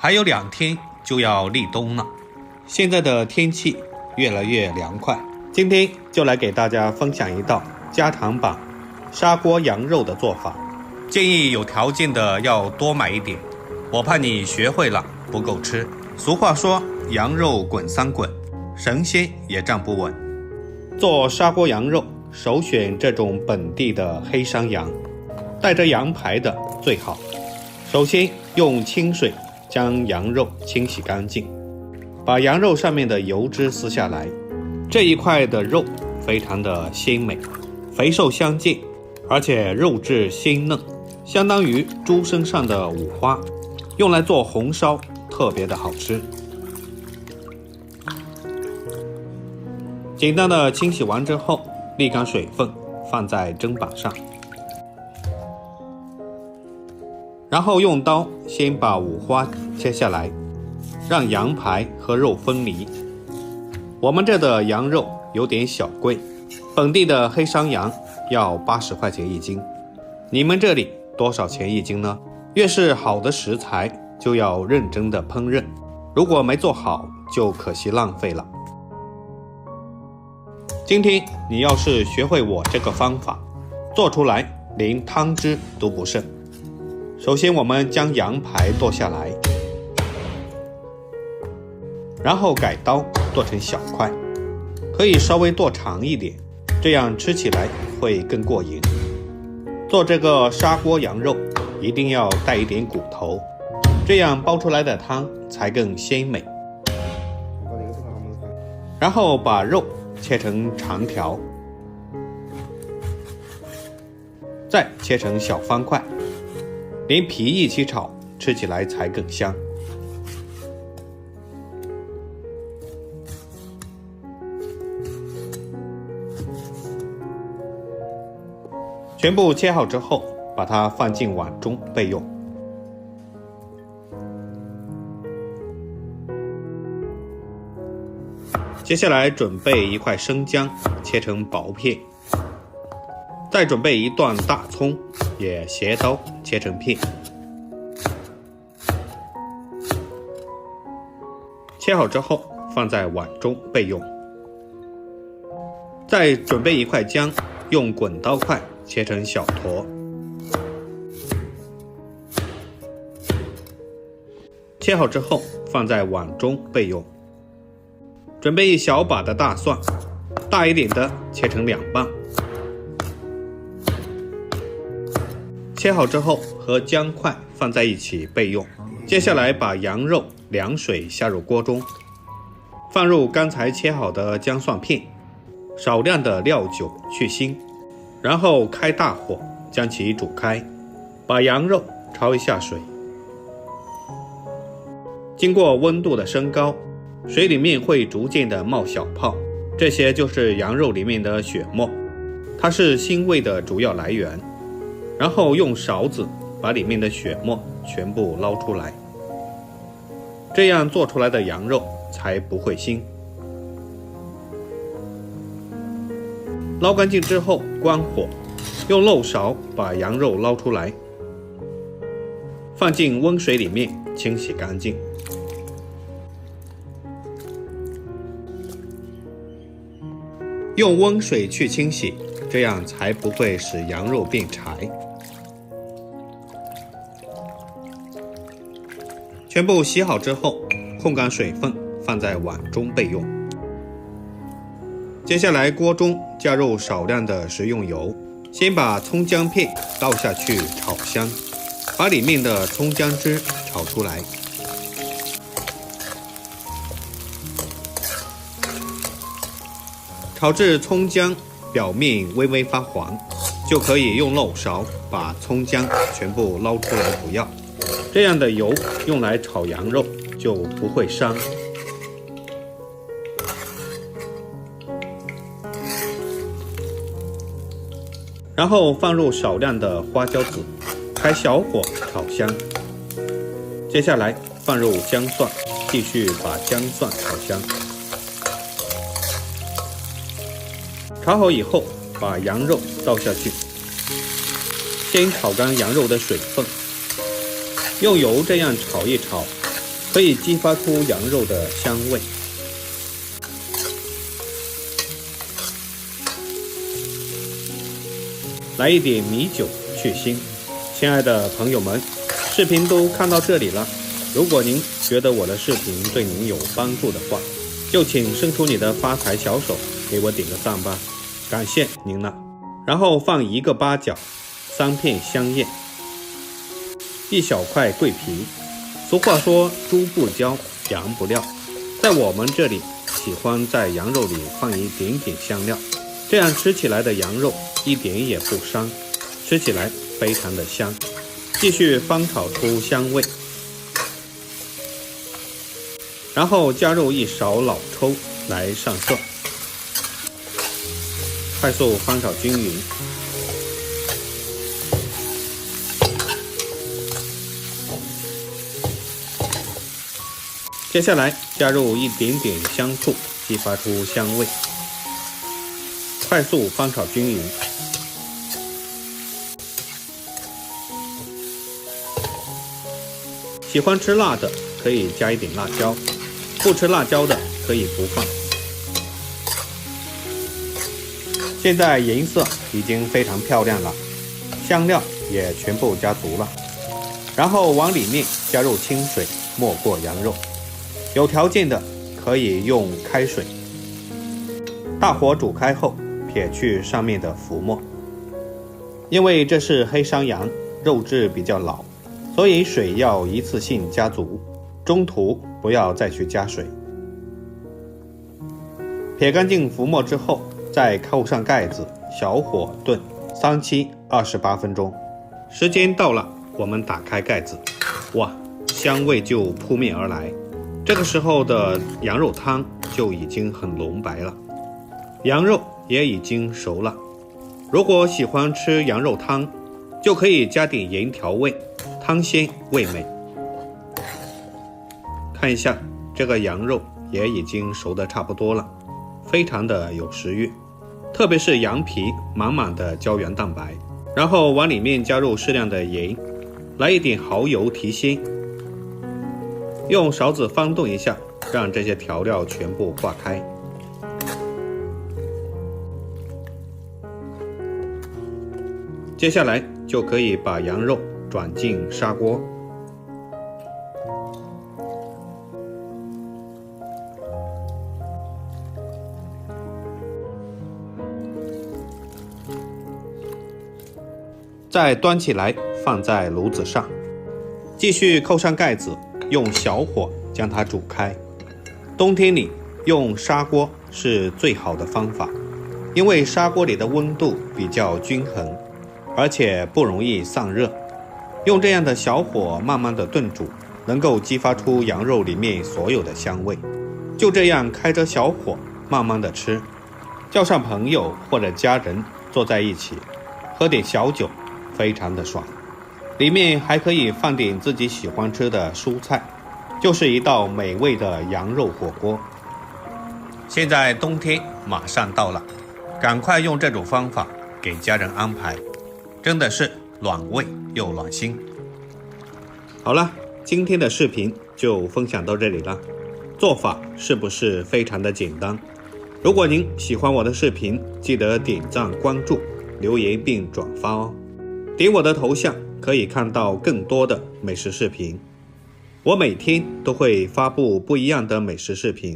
还有2天就要立冬了，现在的天气越来越凉快。今天就来给大家分享一道加糖版砂锅羊肉的做法，建议有条件的要多买一点，我怕你学会了不够吃。俗话说羊肉滚3滚，神仙也站不稳。做砂锅羊肉首选这种本地的黑山羊，带着羊排的最好。首先用清水将羊肉清洗干净，把羊肉上面的油脂撕下来。这一块的肉非常的鲜美，肥瘦相间，而且肉质鲜嫩，相当于猪身上的五花，用来做红烧特别的好吃。简单的清洗完之后，沥干水分，放在砧板上，然后用刀先把五花切下来，让羊排和肉分离。我们这的羊肉有点小贵，本地的黑山羊要80块钱一斤，你们这里多少钱一斤呢？越是好的食材就要认真的烹饪，如果没做好就可惜浪费了。今天你要是学会我这个方法，做出来连汤汁都不剩。首先我们将羊排剁下来，然后改刀剁成小块，可以稍微剁长一点，这样吃起来会更过瘾。做这个砂锅羊肉一定要带一点骨头，这样煲出来的汤才更鲜美。然后把肉切成长条，再切成小方块，连皮一起炒，吃起来才更香。全部切好之后，把它放进碗中备用。接下来准备一块生姜，切成薄片，再准备一段大葱，也斜刀切成片。切好之后放在碗中备用。再准备一块姜，用滚刀块切成小坨。切好之后放在碗中备用。准备一小把的大蒜，大一点的切成2瓣。切好之后和姜块放在一起备用。接下来把羊肉凉水下入锅中，放入刚才切好的姜蒜片，少量的料酒去腥，然后开大火将其煮开，把羊肉焯一下水。经过温度的升高，水里面会逐渐的冒小泡，这些就是羊肉里面的血沫，它是腥味的主要来源。然后用勺子把里面的血沫全部捞出来，这样做出来的羊肉才不会腥。捞干净之后关火，用漏勺把羊肉捞出来，放进温水里面清洗干净。用温水去清洗，这样才不会使羊肉变柴。全部洗好之后，控干水分，放在碗中备用。接下来锅中加入少量的食用油，先把葱姜片倒下去炒香，把里面的葱姜汁炒出来。炒至葱姜表面微微发黄，就可以用漏勺把葱姜全部捞出来不要。这样的油用来炒羊肉就不会伤。然后放入少量的花椒籽，开小火炒香。接下来放入姜蒜，继续把姜蒜炒香。炒好以后，把羊肉倒下去，先炒干羊肉的水分，用油这样炒一炒，可以激发出羊肉的香味。来一点米酒去腥。亲爱的朋友们，视频都看到这里了，如果您觉得我的视频对您有帮助的话，就请伸出你的发财小手给我点个赞吧，感谢您了。然后放1个八角，3片香叶，1小块桂皮。俗话说猪不教，羊不料，在我们这里喜欢在羊肉里放一点点香料，这样吃起来的羊肉一点也不膻，吃起来非常的香。继续翻炒出香味，然后加入1勺老抽来上色，快速翻炒均匀。接下来加入一点点香醋，激发出香味，快速翻炒均匀。喜欢吃辣的可以加一点辣椒，不吃辣椒的可以不放。现在颜色已经非常漂亮了，香料也全部加足了，然后往里面加入清水没过羊肉，有条件的可以用开水，大火煮开后撇去上面的浮沫。因为这是黑山羊，肉质比较老，所以水要一次性加足，中途不要再去加水。撇干净浮沫之后，再扣上盖子，小火炖3七28分钟。时间到了，我们打开盖子，哇，香味就扑面而来。这个时候的羊肉汤就已经很浓白了，羊肉也已经熟了。如果喜欢吃羊肉汤，就可以加点盐调味，汤鲜味美。看一下，这个羊肉也已经熟得差不多了，非常的有食欲，特别是羊皮满满的胶原蛋白。然后往里面加入适量的盐，来一点蚝油提鲜，用勺子翻动一下，让这些调料全部化开。接下来就可以把羊肉转进砂锅，再端起来放在炉子上，继续扣上盖子，用小火将它煮开。冬天里用砂锅是最好的方法，因为砂锅里的温度比较均衡，而且不容易散热。用这样的小火慢慢的炖煮，能够激发出羊肉里面所有的香味。就这样开着小火慢慢的吃，叫上朋友或者家人坐在一起，喝点小酒，非常的爽。里面还可以放点自己喜欢吃的蔬菜，就是一道美味的羊肉火锅。现在冬天马上到了，赶快用这种方法给家人安排，真的是暖胃又暖心。好了，今天的视频就分享到这里了，做法是不是非常的简单？如果您喜欢我的视频，记得点赞、关注、留言并转发哦。点我的头像可以看到更多的美食视频，我每天都会发布不一样的美食视频。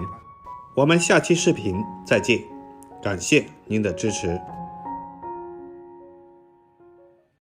我们下期视频再见，感谢您的支持。